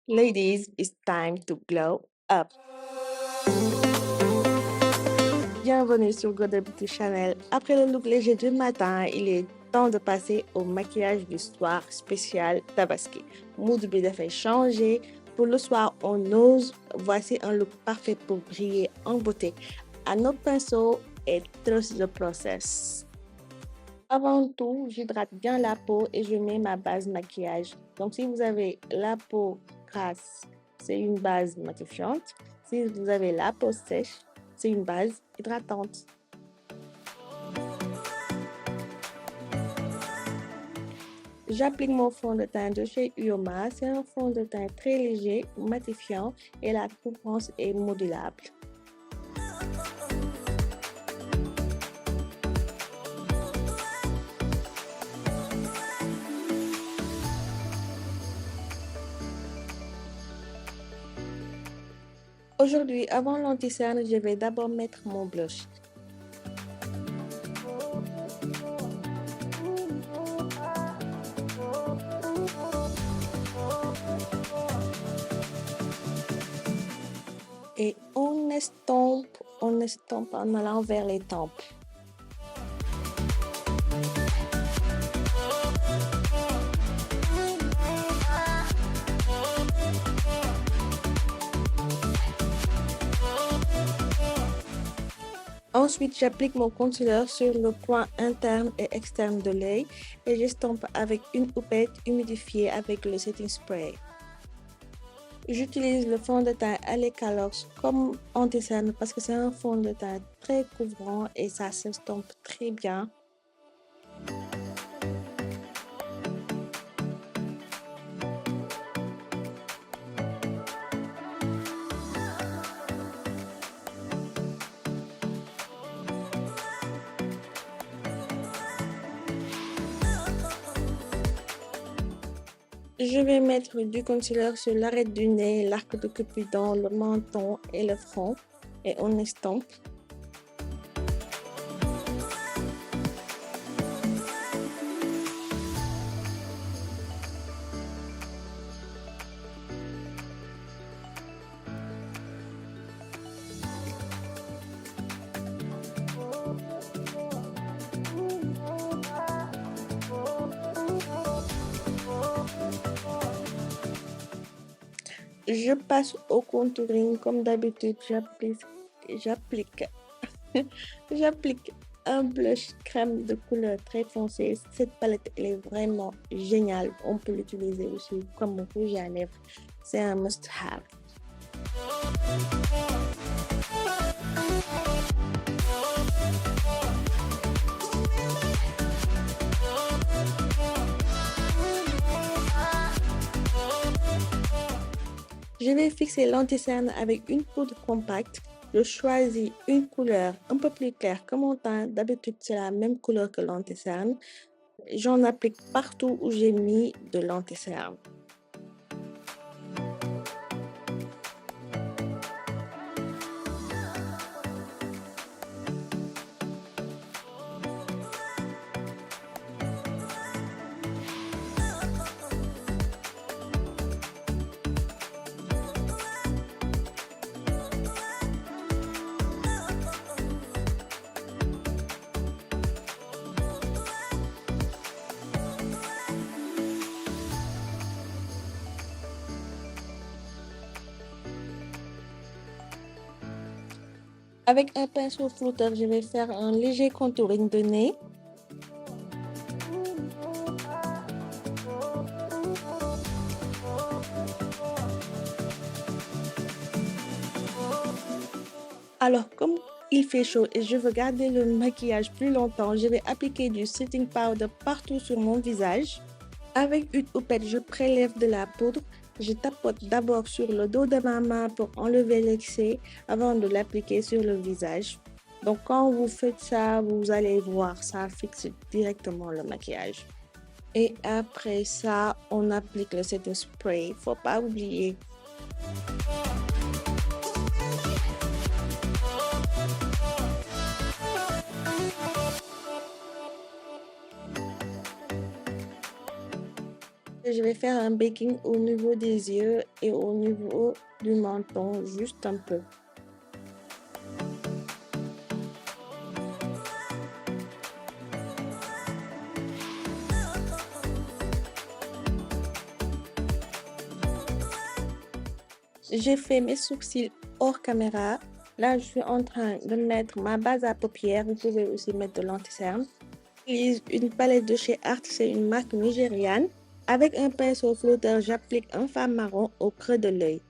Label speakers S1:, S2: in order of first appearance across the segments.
S1: Ladies, it's time to glow up. Bienvenue sur Gold Beauty Channel. Après le look léger du matin, il est temps de passer au maquillage du soir spécial Tabaski. Mood bi dafay changer. Pour le soir, on ose. Voici un look parfait pour briller en beauté. À nos pinceaux et trust the process. Avant tout, j'hydrate bien la peau et je mets ma base maquillage. Donc, si vous avez la peau grasse, c'est une base matifiante. Si vous avez la peau sèche, c'est une base hydratante. J'applique mon fond de teint de chez Uoma. C'est un fond de teint très léger, matifiant et la couvrance est modulable. Aujourd'hui, avant l'anti-cerne, je vais d'abord mettre mon blush. Et on estompe en allant vers les tempes. Ensuite, j'applique mon concealer sur le coin interne et externe de l'œil et j'estompe avec une houppette humidifiée avec le setting spray. J'utilise le fond de teint Alecalox comme anti-cerne parce que c'est un fond de teint très couvrant et ça s'estompe très bien. Je vais mettre du concealer sur l'arête du nez, l'arc de Cupidon, le menton et le front et on estompe. Je passe au contouring comme d'habitude, j'applique j'applique un blush crème de couleur très foncée. Cette palette elle est vraiment géniale. On peut l'utiliser aussi comme rouge à lèvres. C'est un must-have. Je vais fixer l'anti-cerne avec une poudre compacte. Je choisis une couleur un peu plus claire que mon teint. D'habitude, c'est la même couleur que l'anti-cerne. J'en applique partout où j'ai mis de l'anti-cerne. Avec un pinceau flouteur, je vais faire un léger contouring de nez. Alors, comme il fait chaud et je veux garder le maquillage plus longtemps, je vais appliquer du setting powder partout sur mon visage. Avec une houppette, je prélève de la poudre. Je tapote d'abord sur le dos de ma main pour enlever l'excès avant de l'appliquer sur le visage. Donc quand vous faites ça, vous allez voir, ça fixe directement le maquillage. Et après ça, on applique le setting spray. Faut pas oublier. je vais faire un baking au niveau des yeux et au niveau du menton, juste un peu. J'ai fait mes sourcils hors caméra. Là, je suis en train de mettre ma base à paupières. Vous pouvez aussi mettre de l'anti-cerne. J'utilise une palette de chez Art, c'est une marque nigériane. Avec un pinceau flotteur, j'applique un fard marron au creux de l'œil.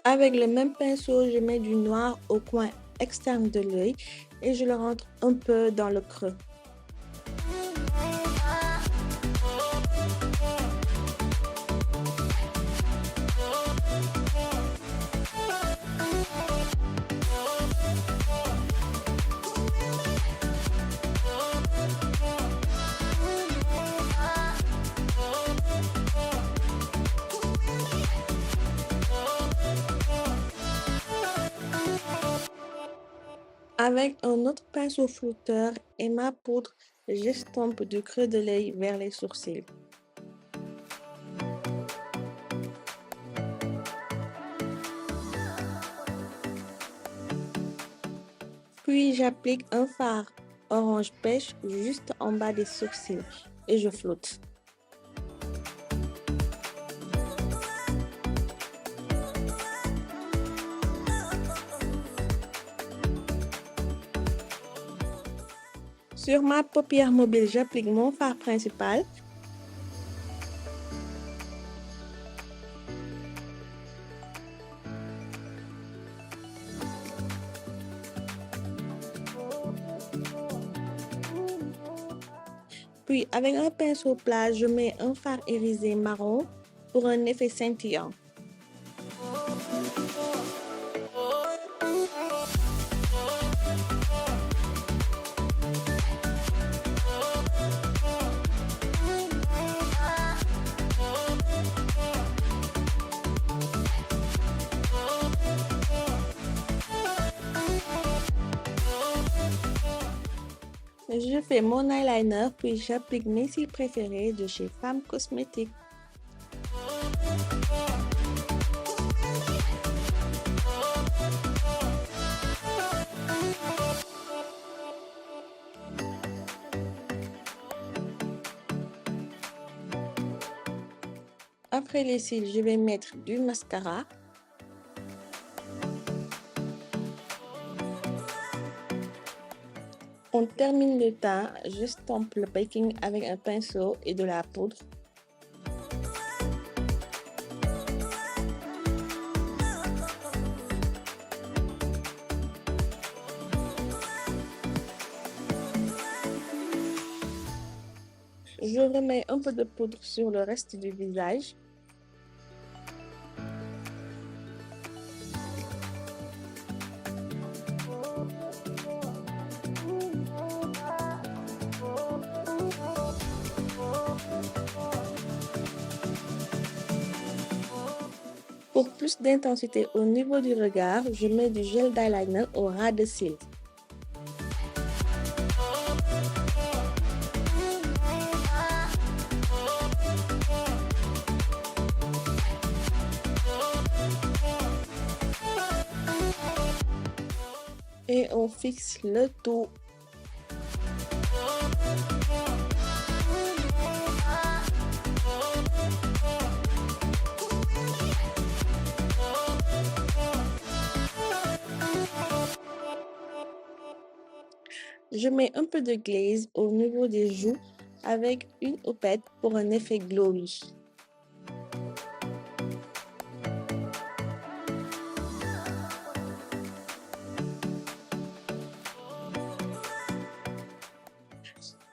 S1: Avec le même pinceau, je mets du noir au coin externe de l'œil et je le rentre un peu dans le creux. Avec un autre pinceau flotteur et ma poudre, j'estompe du creux de l'œil vers les sourcils. Puis j'applique un fard orange pêche juste en bas des sourcils et je flotte. Sur ma paupière mobile, j'applique mon fard principal. Puis avec un pinceau plat, je mets un fard irisé marron pour un effet scintillant. Je fais mon eyeliner, puis j'applique mes cils préférés de chez Femme Cosmétique. Après les cils, je vais mettre du mascara. On termine le teint, j'estompe le baking avec un pinceau et de la poudre. Je remets un peu de poudre sur le reste du visage. Pour plus d'intensité au niveau du regard, je mets du gel d'eyeliner au ras de cils. Et on fixe le tout. Je mets un peu de glaze au niveau des joues avec une houppette pour un effet glowy.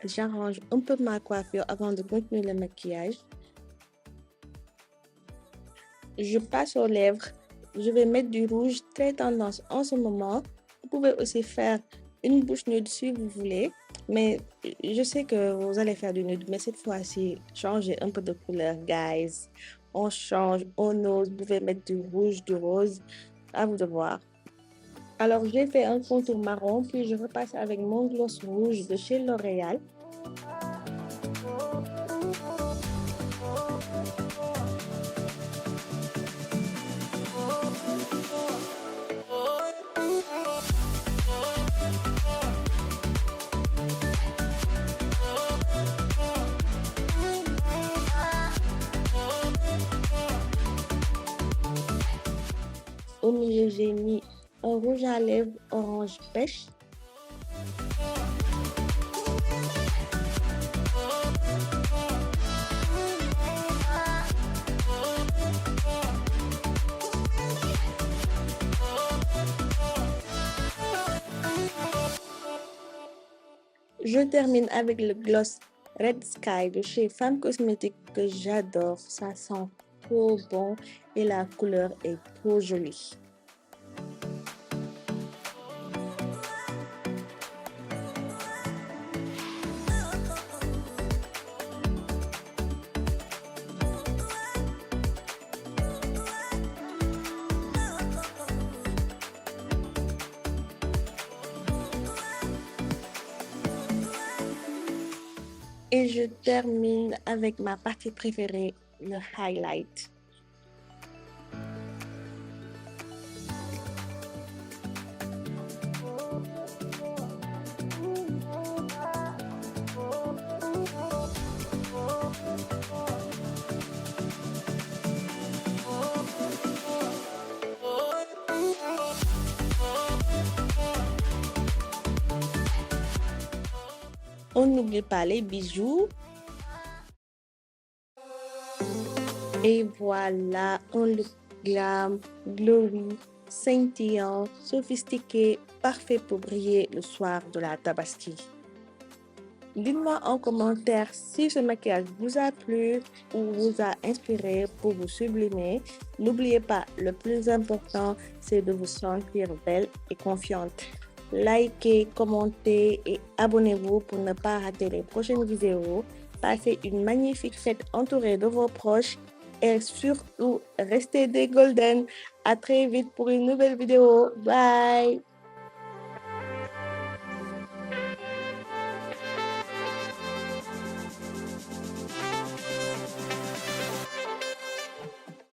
S1: J'arrange un peu ma coiffure avant de continuer le maquillage. Je passe aux lèvres. Je vais mettre du rouge, très tendance en ce moment. Vous pouvez aussi faire une bouche nude si vous voulez. Mais je sais que vous allez faire du nude, mais cette fois-ci, changez un peu de couleur, guys. On change, on ose, vous pouvez mettre du rouge, du rose, à vous de voir. Alors, j'ai fait un contour marron, puis je repasse avec mon gloss rouge de chez L'Oréal. Au milieu, j'ai mis un rouge à lèvres orange pêche. Je termine avec le gloss Red Sky de chez Femme Cosmétique que j'adore. Ça sent trop bon et la couleur est trop jolie. Et je termine avec ma partie préférée, le highlight. On n'oublie pas les bijoux. Et voilà, un look glam, glowy, scintillant, sophistiqué, parfait pour briller le soir de la Tabaski. Dites-moi en commentaire si ce maquillage vous a plu ou vous a inspiré pour vous sublimer. N'oubliez pas, le plus important, c'est de vous sentir belle et confiante. Likez, commentez et abonnez-vous pour ne pas rater les prochaines vidéos. Passez une magnifique fête entourée de vos proches et surtout, restez des golden. À très vite pour une nouvelle vidéo. Bye!